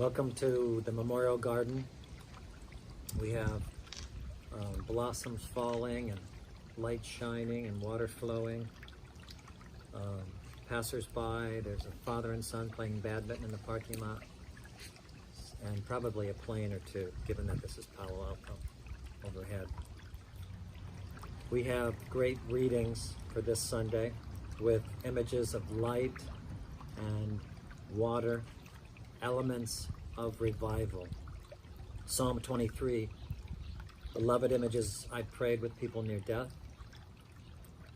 Welcome to the Memorial Garden. We have blossoms falling and light shining and water flowing. Passers-by, there's a father and son playing badminton in the parking lot, and probably a plane or two, given that this is Palo Alto overhead. We have great readings for this Sunday with images of light and water, elements of revival. Psalm 23, beloved images I prayed with people near death.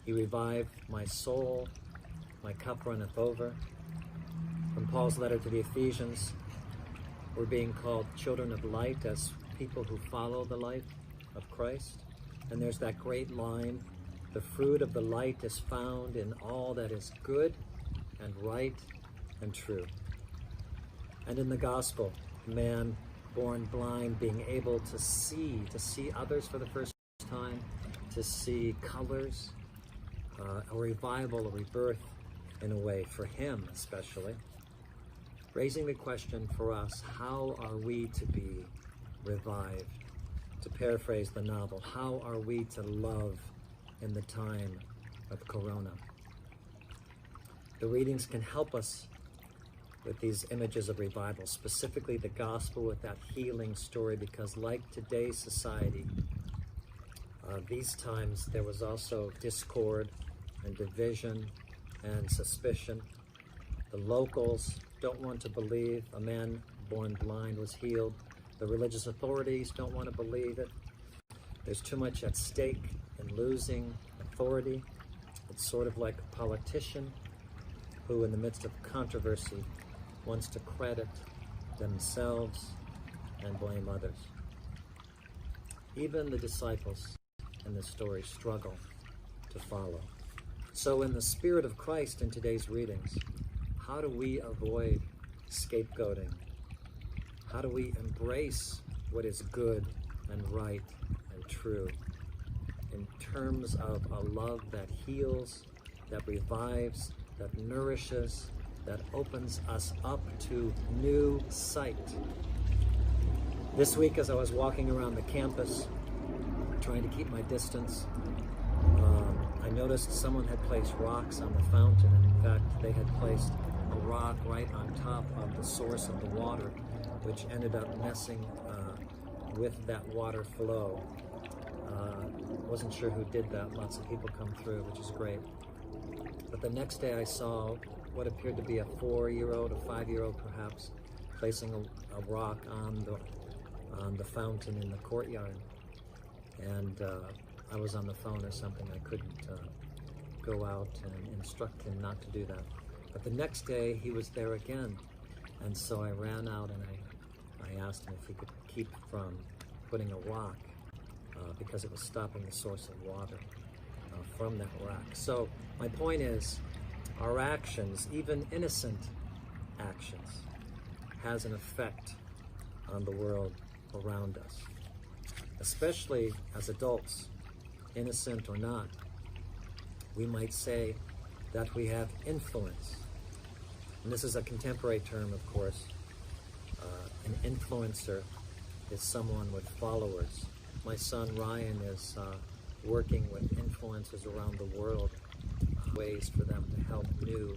He revived my soul, my cup runneth over. From Paul's letter to the Ephesians, we're being called children of light as people who follow the light of Christ. And there's that great line, the fruit of the light is found in all that is good and right and true. And in the gospel, man born blind being able to see others for the first time, to see colors, a revival, a rebirth in a way, for him especially. Raising the question for us, how are we to be revived? To paraphrase the novel, how are we to love in the time of Corona? The readings can help us with these images of revival, specifically the gospel with that healing story, because like today's society, these times there was also discord and division and suspicion. The locals don't want to believe a man born blind was healed. The religious authorities don't want to believe it. There's too much at stake in losing authority. It's sort of like a politician who, in the midst of controversy, wants to credit themselves and blame others. Even the disciples in this story struggle to follow. So in the spirit of Christ in today's readings, how do we avoid scapegoating? How do we embrace what is good and right and true in terms of a love that heals, that revives, that nourishes, that opens us up to new sight? This week, as I was walking around the campus, trying to keep my distance, I noticed someone had placed rocks on the fountain, and in fact, they had placed a rock right on top of the source of the water, which ended up messing with that water flow. Wasn't sure who did that. Lots of people come through, which is great. But the next day I saw what appeared to be a 4-year-old, a 5-year-old perhaps, placing a rock on the fountain in the courtyard. And I was on the phone or something. I couldn't go out and instruct him not to do that. But the next day he was there again. And so I ran out and I asked him if he could keep from putting a rock because it was stopping the source of water from that rock. So my point is, our actions, even innocent actions, has an effect on the world around us. Especially as adults, innocent or not, we might say that we have influence. And this is a contemporary term, of course. An influencer is someone with followers. My son Ryan is working with influencers around the world, ways for them to help new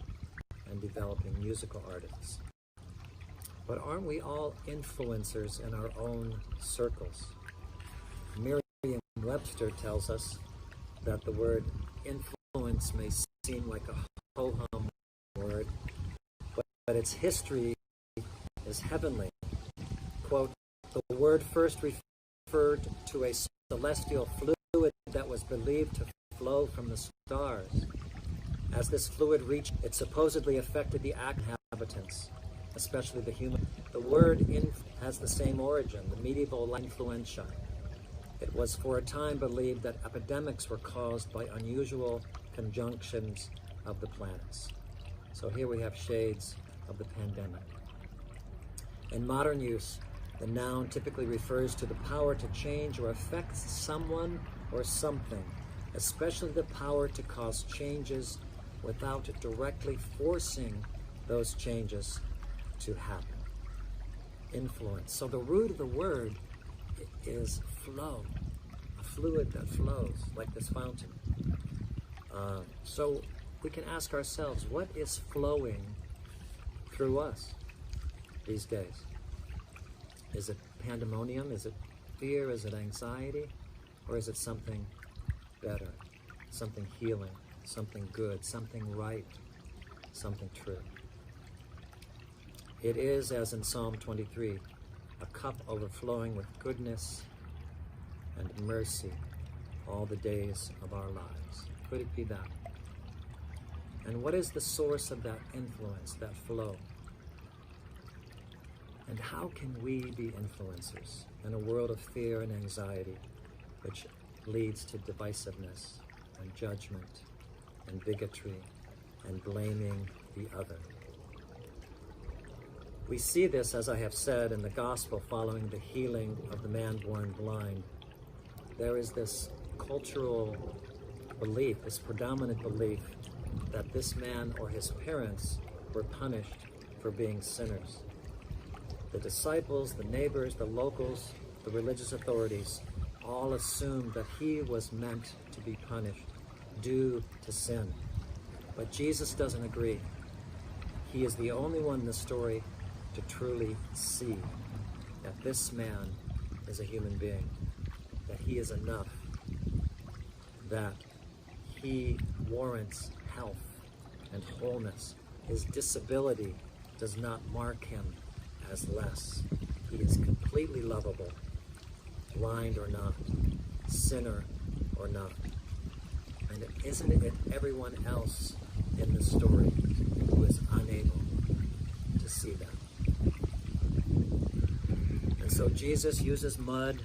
and developing musical artists. But aren't we all influencers in our own circles? Merriam-Webster tells us that the word influence may seem like a ho-hum word, but its history is heavenly. Quote, the word first referred to a celestial fluid that was believed to flow from the stars. As this fluid reached, it supposedly affected the inhabitants, especially the human. The word has the same origin, the medieval influenza. It was for a time believed that epidemics were caused by unusual conjunctions of the planets. So here we have shades of the pandemic. In modern use, the noun typically refers to the power to change or affect someone or something, especially the power to cause changes without directly forcing those changes to happen. influence. So the root of the word is flow, a fluid that flows like this fountain. So we can ask ourselves, what is flowing through us these days? Is it pandemonium? Is it fear? Is it anxiety? Or is it something better, something healing, something good, something right, something true? It is, as in Psalm 23, a cup overflowing with goodness and mercy all the days of our lives. Could it be that? And what is the source of that influence, that flow? And how can we be influencers in a world of fear and anxiety, which leads to divisiveness and judgment and bigotry and blaming the other? We see this, as I have said, in the gospel following the healing of the man born blind. There is this cultural belief, this predominant belief, that this man or his parents were punished for being sinners. The disciples, the neighbors, the locals, the religious authorities all assumed that he was meant to be punished due to sin. But Jesus doesn't agree. He is the only one in the story to truly see that this man is a human being, that he is enough, that he warrants health and wholeness. His disability does not mark him as less. He is completely lovable, blind or not, sinner or not. And isn't it everyone else in the story who is unable to see that? And so Jesus uses mud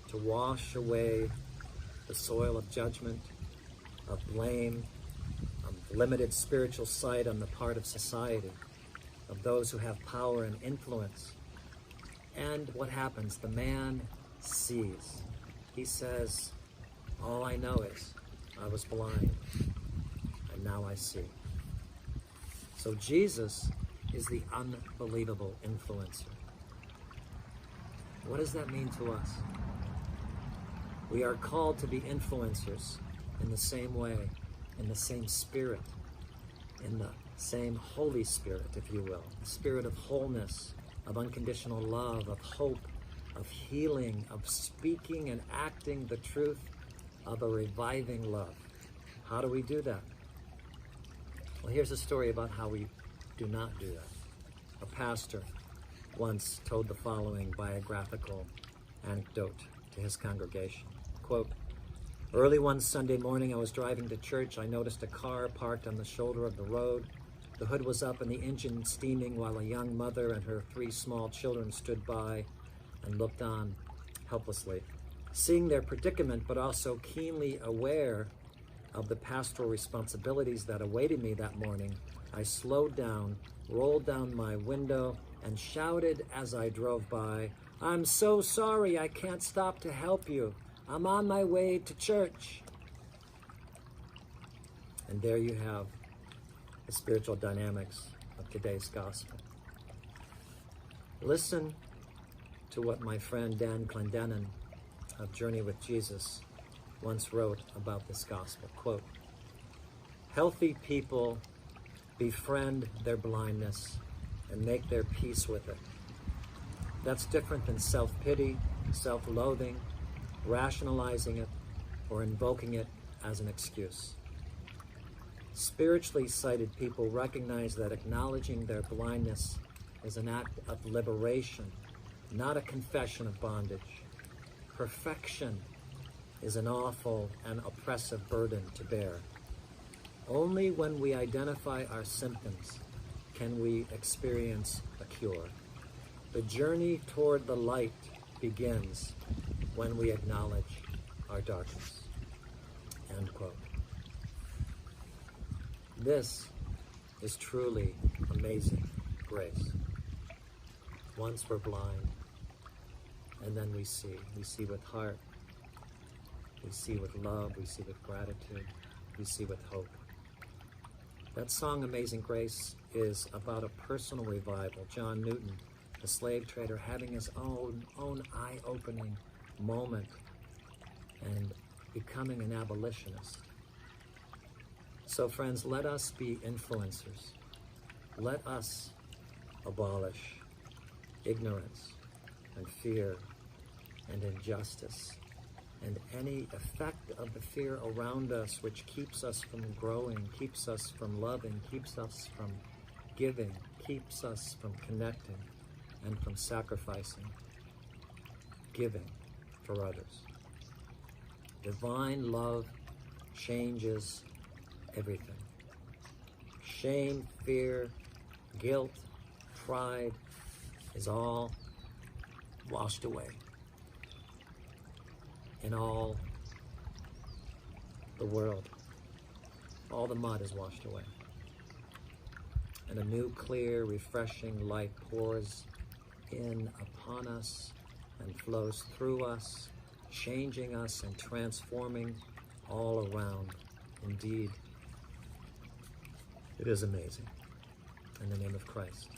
to wash away the soil of judgment, of blame, of limited spiritual sight on the part of society, of those who have power and influence. And what happens? The man sees. He says, all I know is I was blind, and now I see. So Jesus is the unbelievable influencer. What does that mean to us? We are called to be influencers in the same way, in the same spirit, in the same Holy Spirit, if you will, the spirit of wholeness, of unconditional love, of hope, of healing, of speaking and acting the truth, of a reviving love. How do we do that? Well, here's a story about how we do not do that. A pastor once told the following biographical anecdote to his congregation. Quote, early one Sunday morning, I was driving to church. I noticed a car parked on the shoulder of the road. The hood was up and the engine steaming while a young mother and her 3 small children stood by and looked on helplessly. Seeing their predicament, but also keenly aware of the pastoral responsibilities that awaited me that morning, I slowed down, rolled down my window, and shouted as I drove by, I'm so sorry I can't stop to help you. I'm on my way to church. And there you have the spiritual dynamics of today's gospel. Listen to what my friend Dan Clendenin of Journey with Jesus once wrote about this gospel. Quote, healthy people befriend their blindness and make their peace with it. That's different than self-pity, self-loathing, rationalizing it, or invoking it as an excuse. Spiritually sighted people recognize that acknowledging their blindness is an act of liberation, not a confession of bondage. Perfection is an awful and oppressive burden to bear. Only when we identify our symptoms can we experience a cure. The journey toward the light begins when we acknowledge our darkness. End quote. This is truly amazing grace. Once we're blind, and then we see. We see with heart. We see with love. We see with gratitude. We see with hope. That song, Amazing Grace, is about a personal revival. John Newton, the slave trader having his own eye-opening moment and becoming an abolitionist. So friends, let us be influencers. Let us abolish ignorance and fear and injustice and any effect of the fear around us which keeps us from growing, keeps us from loving, keeps us from giving, keeps us from connecting and from sacrificing, giving for others. Divine love changes everything. Shame, fear, guilt, pride is all washed away. In all the world, all the mud is washed away. And a new, clear, refreshing light pours in upon us and flows through us, changing us and transforming all around. Indeed, it is amazing. In the name of Christ.